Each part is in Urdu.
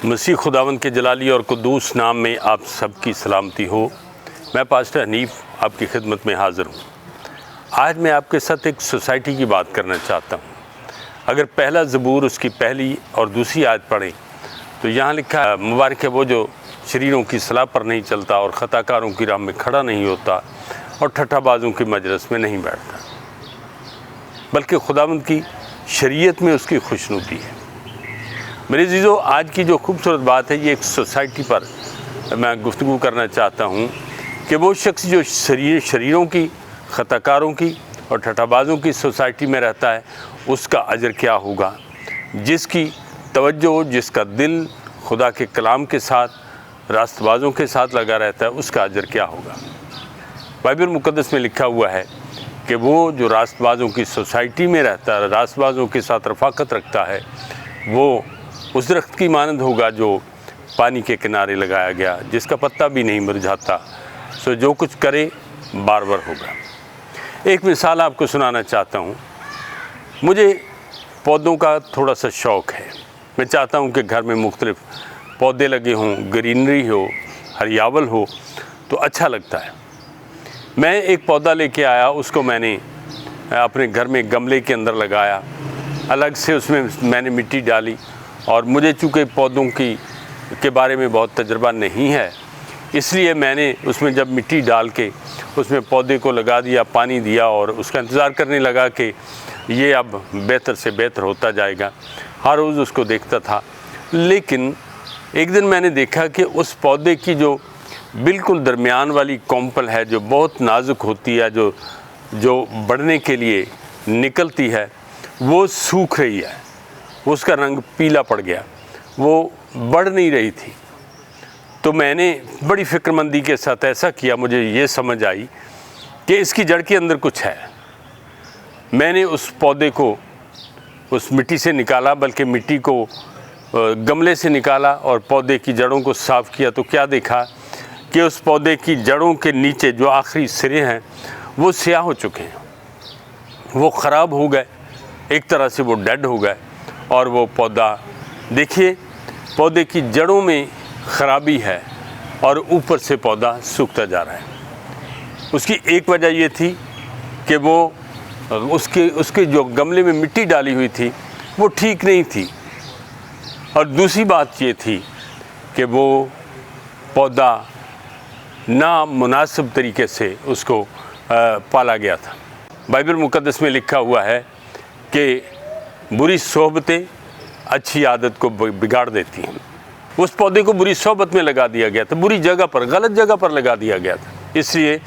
مسیح خداوند کے جلالی اور قدوس نام میں آپ سب کی سلامتی ہو۔ میں پاسٹر حنیف آپ کی خدمت میں حاضر ہوں۔ آج میں آپ کے ساتھ ایک سوسائٹی کی بات کرنا چاہتا ہوں۔ اگر پہلا زبور اس کی پہلی اور دوسری آیت پڑھیں تو یہاں لکھا ہے، مبارک ہے وہ جو شریروں کی صلاح پر نہیں چلتا اور خطا کاروں کی راہ میں کھڑا نہیں ہوتا اور ٹھٹھا بازوں کی مجلس میں نہیں بیٹھتا، بلکہ خداوند کی شریعت میں اس کی خوشنودی ہے۔ میرے عزیزو، آج کی جو خوبصورت بات ہے، یہ ایک سوسائٹی پر میں گفتگو کرنا چاہتا ہوں کہ وہ شخص جو شریروں کی، خطا کاروں کی اور ٹھٹھا بازوں کی سوسائٹی میں رہتا ہے، اس کا اجر کیا ہوگا۔ جس کی توجہ، جس کا دل خدا کے کلام کے ساتھ، راست بازوں کے ساتھ لگا رہتا ہے، اس کا اجر کیا ہوگا۔ بائبل مقدس میں لکھا ہوا ہے کہ وہ جو راست بازوں کی سوسائٹی میں رہتا ہے، راست بازوں کے ساتھ رفاقت رکھتا ہے، وہ اس درخت کی مانند ہوگا جو پانی کے کنارے لگایا گیا، جس کا پتا بھی نہیں مرجھاتا، سو جو کچھ کرے بار بار ہوگا۔ ایک مثال آپ کو سنانا چاہتا ہوں۔ مجھے پودوں کا تھوڑا سا شوق ہے۔ میں چاہتا ہوں کہ گھر میں مختلف پودے لگے ہوں، گرینری ہو، ہریاول ہو تو اچھا لگتا ہے۔ میں ایک پودا لے کے آیا، اس کو میں نے اپنے گھر میں گملے کے اندر لگایا، الگ سے اس میں نے مٹی ڈالی، اور مجھے چونکہ پودوں کے بارے میں بہت تجربہ نہیں ہے، اس لیے میں نے اس میں جب مٹی ڈال کے اس میں پودے کو لگا دیا، پانی دیا اور اس کا انتظار کرنے لگا کہ یہ اب بہتر سے بہتر ہوتا جائے گا۔ ہر روز اس کو دیکھتا تھا، لیکن ایک دن میں نے دیکھا کہ اس پودے کی جو بالکل درمیان والی کومپل ہے، جو بہت نازک ہوتی ہے، جو بڑھنے کے لیے نکلتی ہے، وہ سوکھ رہی ہے، اس کا رنگ پیلا پڑ گیا، وہ بڑھ نہیں رہی تھی۔ تو میں نے بڑی فکر مندی کے ساتھ ایسا کیا، مجھے یہ سمجھ آئی کہ اس کی جڑ کے اندر کچھ ہے۔ میں نے اس پودے کو اس مٹی سے نکالا، بلکہ مٹی کو گملے سے نکالا اور پودے کی جڑوں کو صاف کیا، تو کیا دیکھا کہ اس پودے کی جڑوں کے نیچے جو آخری سرے ہیں وہ سیاہ ہو چکے ہیں، وہ خراب ہو گئے، ایک طرح سے وہ ڈیڈ ہو گئے، اور وہ پودا دیکھیے، پودے کی جڑوں میں خرابی ہے اور اوپر سے پودا سوکھتا جا رہا ہے۔ اس کی ایک وجہ یہ تھی کہ وہ اس کے جو گملے میں مٹی ڈالی ہوئی تھی وہ ٹھیک نہیں تھی، اور دوسری بات یہ تھی کہ وہ پودا نامناسب طریقے سے اس کو پالا گیا تھا۔ بائبل مقدس میں لکھا ہوا ہے کہ بری صحبتیں اچھی عادت کو بگاڑ دیتی ہیں۔ اس پودے کو بری صحبت میں لگا دیا گیا تھا، بری جگہ پر، غلط جگہ پر لگا دیا گیا تھا، اس لیے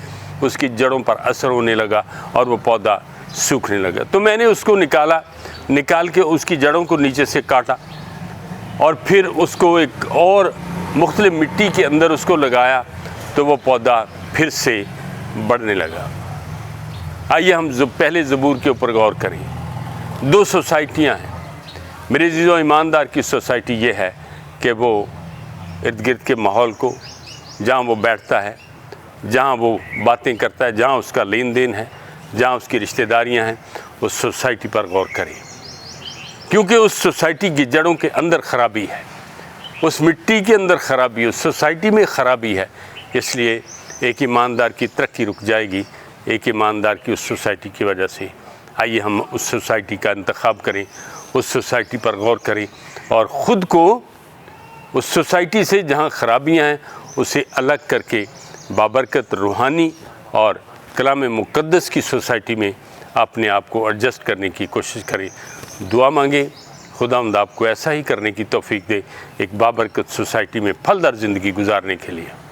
اس کی جڑوں پر اثر ہونے لگا اور وہ پودا سوکھنے لگا۔ تو میں نے اس کو نکال کے اس کی جڑوں کو نیچے سے کاٹا، اور پھر اس کو ایک اور مختلف مٹی کے اندر اس کو لگایا، تو وہ پودا پھر سے بڑھنے لگا۔ آئیے ہم پہلے زبور کے اوپر غور کریں۔ دو سوسائٹیاں ہیں میرے عزیزو۔ ایماندار کی سوسائٹی یہ ہے کہ وہ ارد گرد کے ماحول کو، جہاں وہ بیٹھتا ہے، جہاں وہ باتیں کرتا ہے، جہاں اس کا لین دین ہے، جہاں اس کی رشتہ داریاں ہیں، اس سوسائٹی پر غور کریں، کیونکہ اس سوسائٹی کی جڑوں کے اندر خرابی ہے، اس مٹی کے اندر خرابی ہے، اس سوسائٹی میں خرابی ہے۔ اس لیے ایک ایماندار کی ترقی رک جائے گی، ایک ایماندار کی اس سوسائٹی کی وجہ سے۔ آئیے ہم اس سوسائٹی کا انتخاب کریں، اس سوسائٹی پر غور کریں، اور خود کو اس سوسائٹی سے جہاں خرابیاں ہیں اسے الگ کر کے بابرکت روحانی اور کلام مقدس کی سوسائٹی میں اپنے آپ کو ایڈجسٹ کرنے کی کوشش کریں۔ دعا مانگیں، خداوند آپ کو ایسا ہی کرنے کی توفیق دے، ایک بابرکت سوسائٹی میں پھلدار زندگی گزارنے کے لیے۔